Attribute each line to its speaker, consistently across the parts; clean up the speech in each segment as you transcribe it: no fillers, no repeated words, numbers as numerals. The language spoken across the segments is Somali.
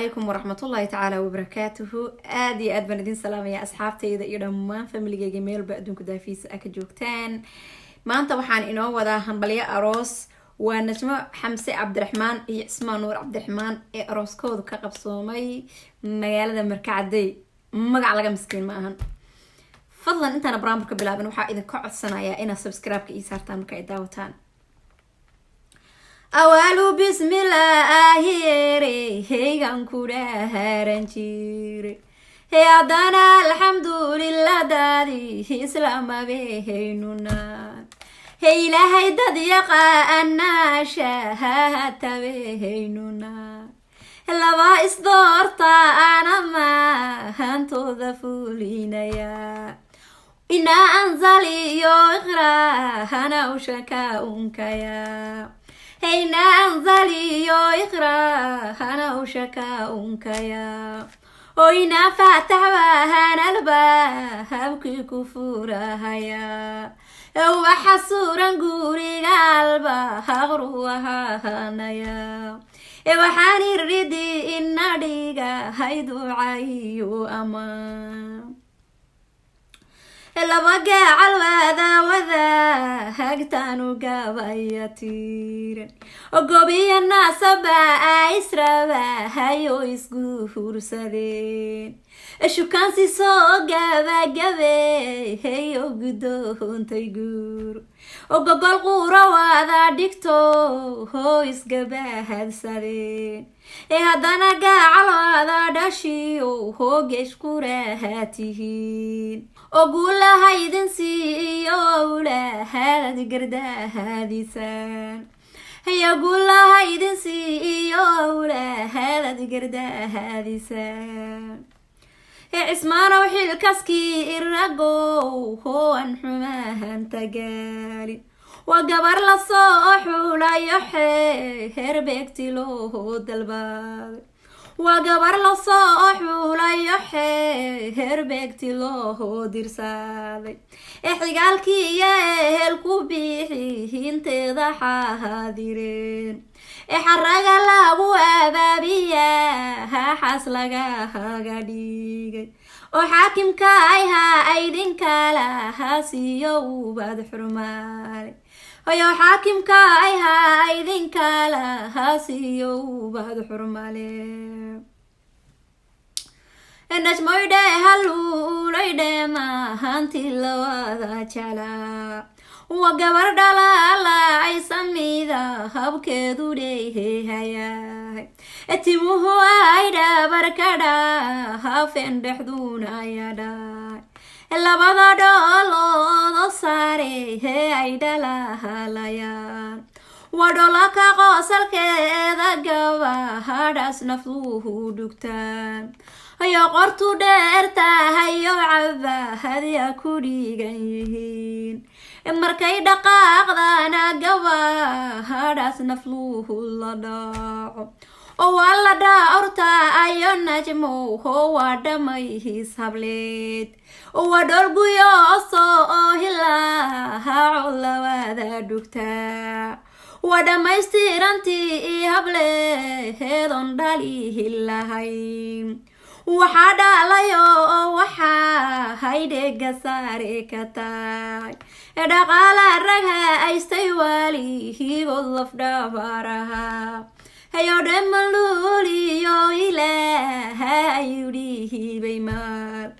Speaker 1: عليكم ورحمة الله تعالى وبركاته. آدي أدبن دين سلام يا أصحابتي إذا إيرمان فاميلي جميل بقدون كدافيس أكجوكتان ما أنت وحان إنه وذا هنبليا أروس ونجمع حمسي عبد الرحمن اسمه نور عبد الرحمن أروس كود كقب صومي مجال مركعدي مقع لقى مسكين معهن فضلا أنت أنا برامج بلابن وحا إذا كعد سنة يا إنا سبسكرايب كإيسارتان مكايداوتان أولو بسم الله هيري هيغان كودا هارنجيري هي دانا الحمد لله دادي إسلام بهينونا هي لهي داد يقا الناشا هاتا بهينونا لبا إصدارتا أنا ما هانتو ذفولينا يا إنا أنزلي يو إغرا هانا وشكا أنكيا هينا أنزلي يو إغرا هانا وشكا أنكيا وإنا فاتح وهانا الباب كي كفورا هيا وحصورا قوري قلبا هغروها هانيا وحاني الردي إنا ديقا هيدو عيو أمان إلا بقى عالوذا وذا هاقتانو قاباياتير وقوبي الناس بقى إسرابا هايو إسقوفور سادين إشو كان سيسو قابا قابي هايو قدوهن تيقور وقبل قورا وذا ديكتو هو إسقابا هاد سادين هادانا قاعل وذا داشيو هو جيش قورا هاتيهين أقول لها يدن سيئو لا هذا قردا هذه سان هي أقول لها يدن سيئو لا هذا قردا هذه سان اسمانا وحيل كاسكي الرقو هو انحماها انتقالي وقبر لصوح ولا يحي هربكتي له دلبال وقبر لصاح ولا يحي هربكتي له درسالي احقالكي يا الكوبيحي انت ضحى هاديرين احرق لابو ابابيا ها حسلقاها قديقي وحاكم كايها ايدين كالا سيو بعد حرمالي ويا حاكم كايها ايدين كالا سيو بعد حرمالي النجم يدي هلو ليدي ما هانتي لواذا جلا وقبر دلالا عيسامي ذا هبكدو ديه هيا اتموه ايدا بركدا هافين بحدونا يدا labada dhoolood saare hee ay dhalahaalayaan waa dholaka qoosalkeeda gaba hadhaas nafduhu dhugtaan ayo qortu dheer tahayo caba hadiya ku dhiigan yihiin markay dhaqaaqdana gaba hadhaas nafduhu la dhaaco oo waa la dhaarta ayo najmo waa dhamay his hableed ودربيا صاهلا هعلا وذا دكتا ودما يستيرانتي هبله هذون دالي هلاهين وحدا ليو وحا هيدي قصاري كتاي دقال الرقها ايستيوالي هي والله دابارها هيو دمالولي يو إله هيوديه بيمار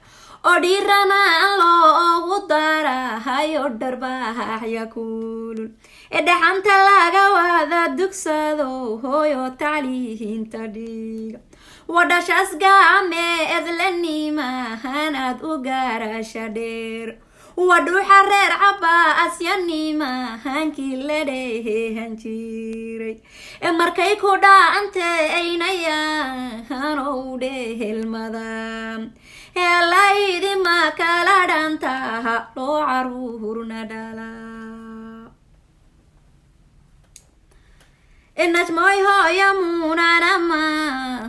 Speaker 1: وديرنا الله ودارا هاي ودربا يقول إذا حنت لاغا وذا دكسادو هو تعليه تدير وداش أسقامي إذلني ما هاند أغارا شدير ودو حرير عبا أسياني ما هانكي لديه هانشيري مركي كودا أنت أينيا هانو ديه المدام هلا يدي ما كلا دانتا لو عروه ندالا النجمي ها يمونا نما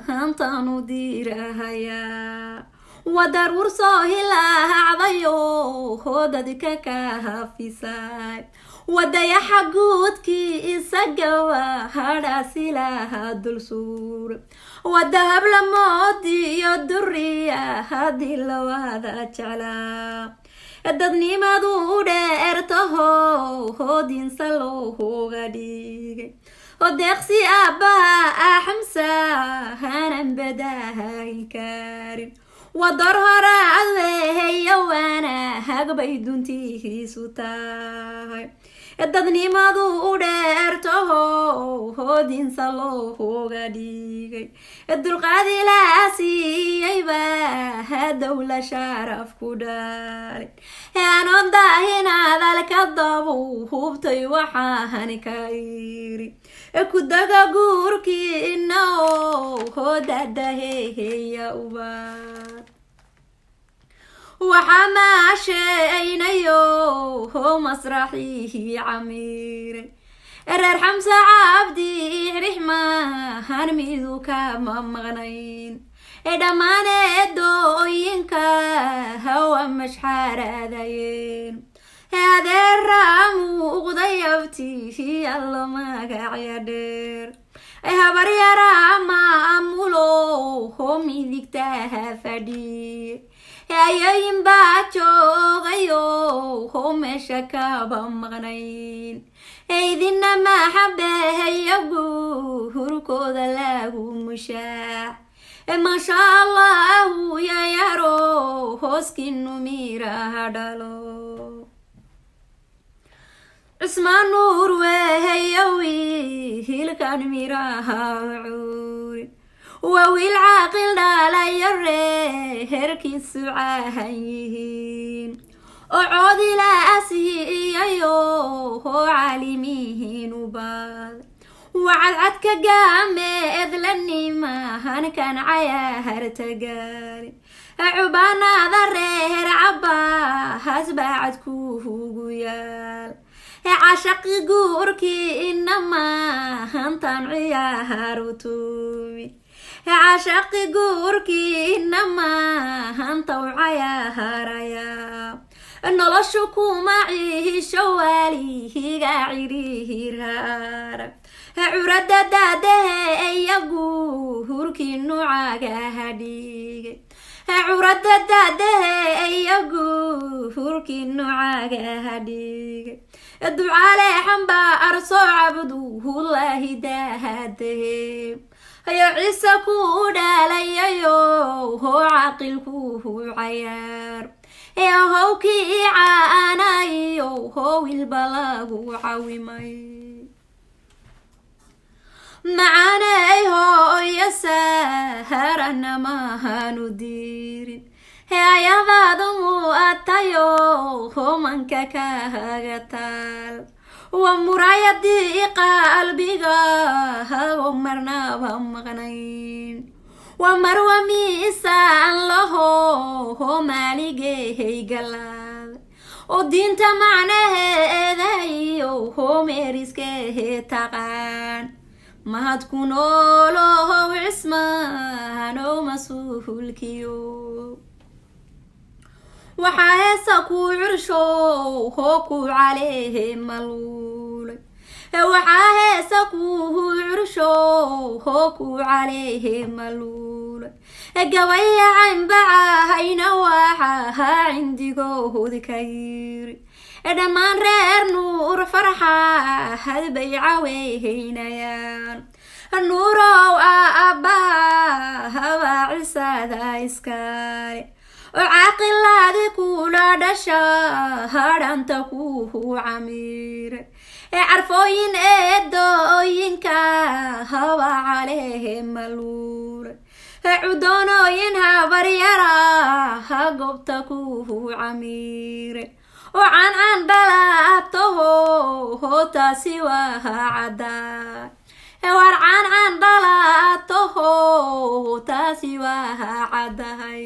Speaker 1: هانتا نديرها يا ودرور صاهلا عضيو dadka ka hafisay wadaya xaguudkii isaga waa hadhaasilaha dul suur wadahab la moodiyo duriya haddii la wada jeclaa dadnimadu dheertaho hoodinsa looga dhigay odeeqsi aabbaha xamsa hanan badahayn karin wadar hore adweheya waana hagbay duntihiisu tahay dadnimadu dheertaho hoodinsa looga dhigay dulqaadilaasiiyayba hadowla sharaf ku dhalay aanoo daahin hadalka dabu hubtay waxaan ka iri kudaga guurkiina hodadaheheya ubaad waxaa maasheynayo masraxii camiiray reer xamsa cabdi rixmahan midu kama maqnayn dhamaaneedooyinka hawa mashxaradayeen adeera muuqdayabtii allo magacya dheer habaryara maamulo ho midigtaha fadhiye ayayin baa joogayo ho meesha kaba maqnayn idina maxabehayagu hurkooda lagu mushaax maasha allahu yayaro hooskinu miraha dhalo cismaan nuur weheyawi hilkan miraha cuurin waa wiil caaqil dhalayo reerkiisu caahan yihiin oo coodilaasiiyayo hoo caalimihiin u baad wacadcadka gaameed la nimahan kan cayaharta gaarin cubaanada reer cabbahaas baacad kuugu yaal cashaqi guurkii inama hantan ciyaar u tuumi cashaqi guurkii inama hantaw cayaharaya noloshu kuma ciisho waalihiga cirihiraarag curada daadahe iyagu hurkii nucaga hadhigay curada daadahe iyagu hurkii nucaga hadhigay ducaale xamba arso cabduhullahi daahadahe hayo ciise ku dhalayayo hoo caqilkuhu cayaar howkii caanayo howilba lagu cawimay macaanay hooyo saharana mahanu diirin ayadaadu muatayo homanka kahaga taal wa muraayadii qalbiga hago marnaba maqnayn wa marwa miisaan laho ho maaligehey galaad oo diinta macnaheedayo ho meeriskehe taqaan mahad ku noolohow cismaanow masuulkiyo waxaa heesa ku cursho hoo ku caleehe maluulay waxaa heesa ku cursho hoo ku caleehe maluulay gabaya canbacahayna waxaha cindigood ka yiri dhammaan reer nuur farxa hadbay caweehaynayaan nuurow aabbaha habaa cisada iskale oo caaqilaadi kula dhasha hadhanta kuhu camiire carfooyin eedooyinka haba caleehe maluure cudoonooyin habaryara ha gobta kuhu camiire oo cancaan dhalaataho hootaasi waa cadaa war cancaan dhalaataho taasi waa cadahay.